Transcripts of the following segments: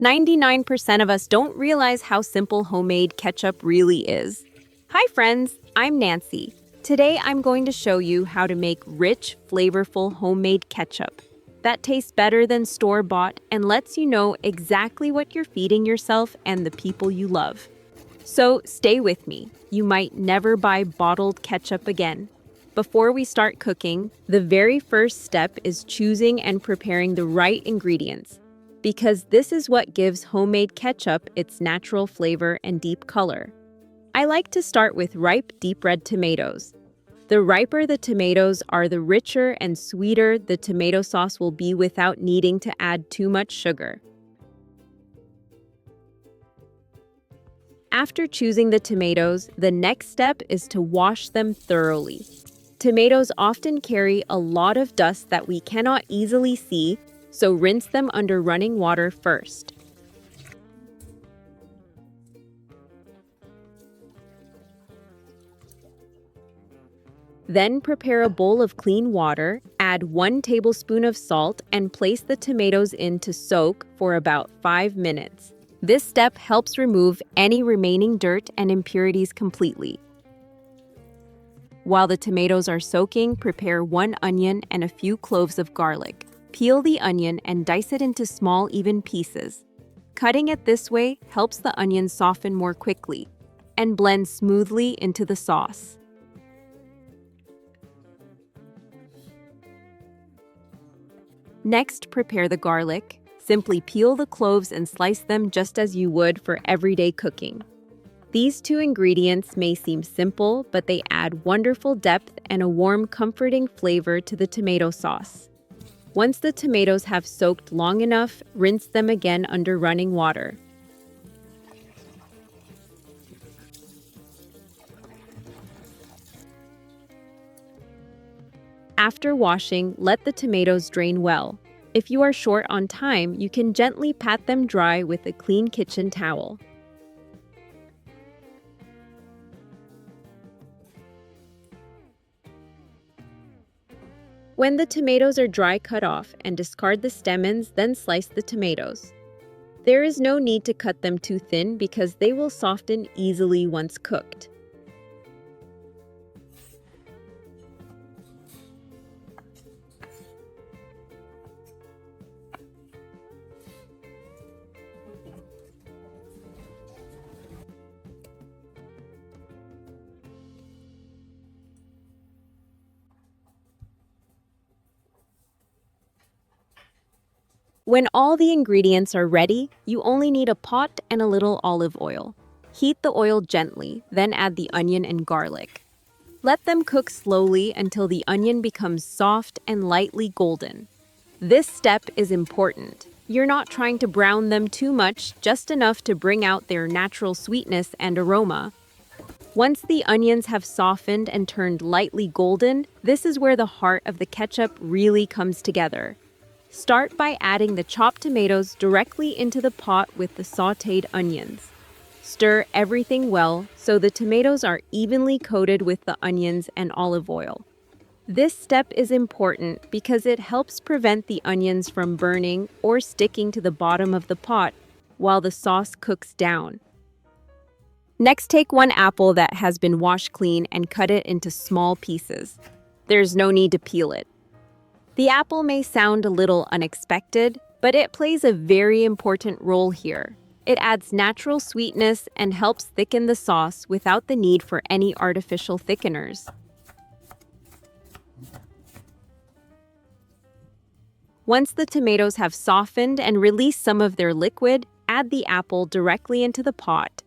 99% of us don't realize how simple homemade ketchup really is. Hi friends, I'm Nancy. Today I'm going to show you how to make rich, flavorful homemade ketchup that tastes better than store-bought and lets you know exactly what you're feeding yourself and the people you love. So stay with me. You might never buy bottled ketchup again. Before we start cooking, the very first step is choosing and preparing the right ingredients, because this is what gives homemade ketchup its natural flavor and deep color. I like to start with ripe, deep red tomatoes. The riper the tomatoes are, the richer and sweeter the tomato sauce will be without needing to add too much sugar. After choosing the tomatoes, the next step is to wash them thoroughly. Tomatoes often carry a lot of dust that we cannot easily see, so rinse them under running water first. Then prepare a bowl of clean water, add 1 tablespoon of salt, and place the tomatoes in to soak for about 5 minutes. This step helps remove any remaining dirt and impurities completely. While the tomatoes are soaking, prepare 1 onion and a few cloves of garlic. Peel the onion and dice it into small, even pieces. Cutting it this way helps the onion soften more quickly and blend smoothly into the sauce. Next, prepare the garlic. Simply peel the cloves and slice them just as you would for everyday cooking. These 2 ingredients may seem simple, but they add wonderful depth and a warm, comforting flavor to the tomato sauce. Once the tomatoes have soaked long enough, rinse them again under running water. After washing, let the tomatoes drain well. If you are short on time, you can gently pat them dry with a clean kitchen towel. When the tomatoes are dry, cut off and discard the stamens, then slice the tomatoes. There is no need to cut them too thin because they will soften easily once cooked. When all the ingredients are ready, you only need a pot and a little olive oil. Heat the oil gently, then add the onion and garlic. Let them cook slowly until the onion becomes soft and lightly golden. This step is important. You're not trying to brown them too much, just enough to bring out their natural sweetness and aroma. Once the onions have softened and turned lightly golden, this is where the heart of the ketchup really comes together. Start by adding the chopped tomatoes directly into the pot with the sautéed onions. Stir everything well so the tomatoes are evenly coated with the onions and olive oil. This step is important because it helps prevent the onions from burning or sticking to the bottom of the pot while the sauce cooks down. Next, take 1 apple that has been washed clean and cut it into small pieces. There's no need to peel it. The apple may sound a little unexpected, but it plays a very important role here. It adds natural sweetness and helps thicken the sauce without the need for any artificial thickeners. Once the tomatoes have softened and released some of their liquid, add the apple directly into the pot.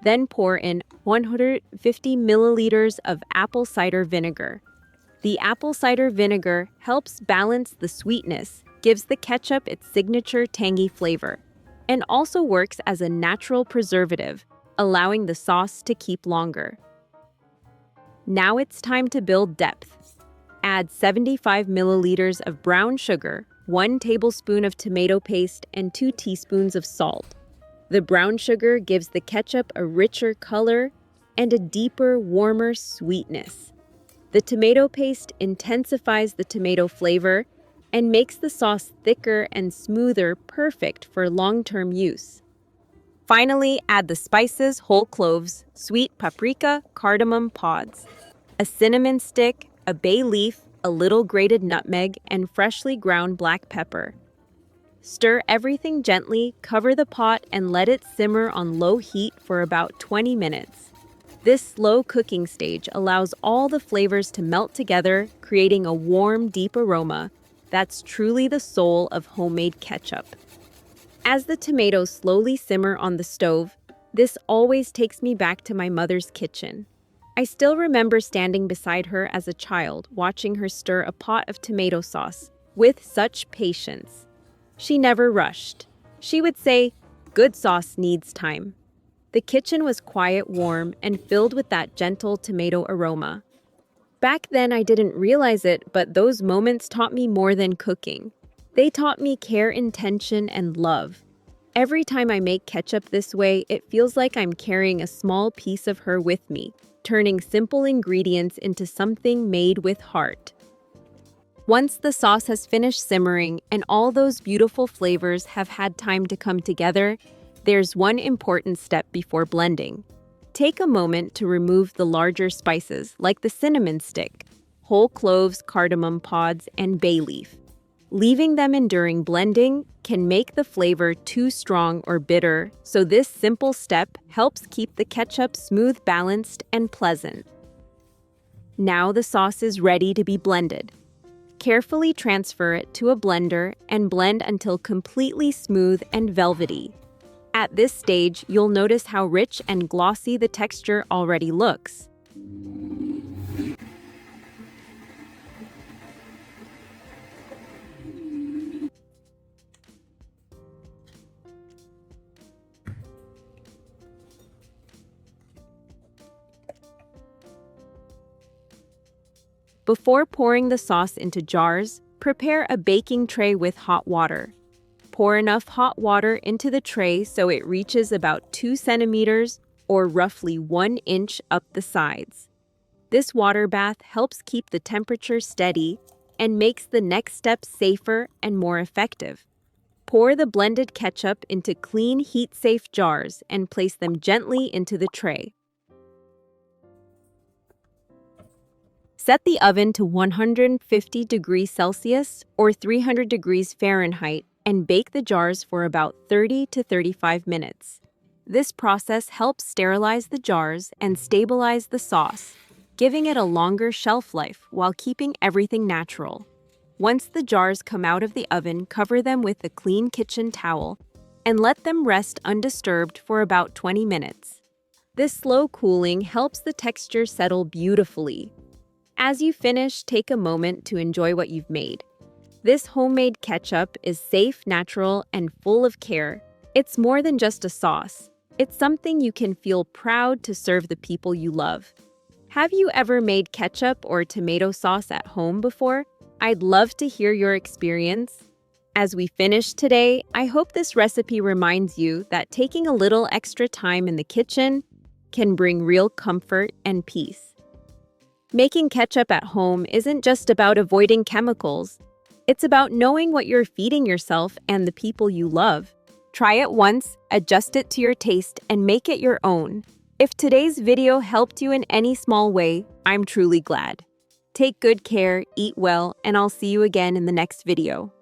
Then pour in 150 milliliters of apple cider vinegar. The apple cider vinegar helps balance the sweetness, gives the ketchup its signature tangy flavor, and also works as a natural preservative, allowing the sauce to keep longer. Now it's time to build depth. Add 75 milliliters of brown sugar, 1 tablespoon of tomato paste, and 2 teaspoons of salt. The brown sugar gives the ketchup a richer color and a deeper, warmer sweetness. The tomato paste intensifies the tomato flavor, and makes the sauce thicker and smoother, perfect for long-term use. Finally, add the spices, whole cloves, sweet paprika, cardamom pods, a cinnamon stick, a bay leaf, a little grated nutmeg, and freshly ground black pepper. Stir everything gently, cover the pot, and let it simmer on low heat for about 20 minutes. This slow cooking stage allows all the flavors to melt together, creating a warm, deep aroma. That's truly the soul of homemade ketchup. As the tomatoes slowly simmer on the stove, this always takes me back to my mother's kitchen. I still remember standing beside her as a child, watching her stir a pot of tomato sauce with such patience. She never rushed. She would say, "Good sauce needs time." The kitchen was quiet, warm, and filled with that gentle tomato aroma. Back then, I didn't realize it, but those moments taught me more than cooking. They taught me care, intention, and love. Every time I make ketchup this way, it feels like I'm carrying a small piece of her with me, turning simple ingredients into something made with heart. Once the sauce has finished simmering and all those beautiful flavors have had time to come together, there's one important step before blending. Take a moment to remove the larger spices like the cinnamon stick, whole cloves, cardamom pods, and bay leaf. Leaving them in during blending can make the flavor too strong or bitter, so this simple step helps keep the ketchup smooth, balanced, and pleasant. Now the sauce is ready to be blended. Carefully transfer it to a blender and blend until completely smooth and velvety. At this stage, you'll notice how rich and glossy the texture already looks. Before pouring the sauce into jars, prepare a baking tray with hot water. Pour enough hot water into the tray so it reaches about 2 centimeters or roughly 1 inch up the sides. This water bath helps keep the temperature steady and makes the next step safer and more effective. Pour the blended ketchup into clean, heat-safe jars and place them gently into the tray. Set the oven to 150 degrees Celsius or 300 degrees Fahrenheit and bake the jars for about 30 to 35 minutes. This process helps sterilize the jars and stabilize the sauce, giving it a longer shelf life while keeping everything natural. Once the jars come out of the oven, cover them with a clean kitchen towel and let them rest undisturbed for about 20 minutes. This slow cooling helps the texture settle beautifully. As you finish, take a moment to enjoy what you've made. This homemade ketchup is safe, natural, and full of care. It's more than just a sauce. It's something you can feel proud to serve the people you love. Have you ever made ketchup or tomato sauce at home before? I'd love to hear your experience. As we finish today, I hope this recipe reminds you that taking a little extra time in the kitchen can bring real comfort and peace. Making ketchup at home isn't just about avoiding chemicals. It's about knowing what you're feeding yourself and the people you love. Try it once, adjust it to your taste, and make it your own. If today's video helped you in any small way, I'm truly glad. Take good care, eat well, and I'll see you again in the next video.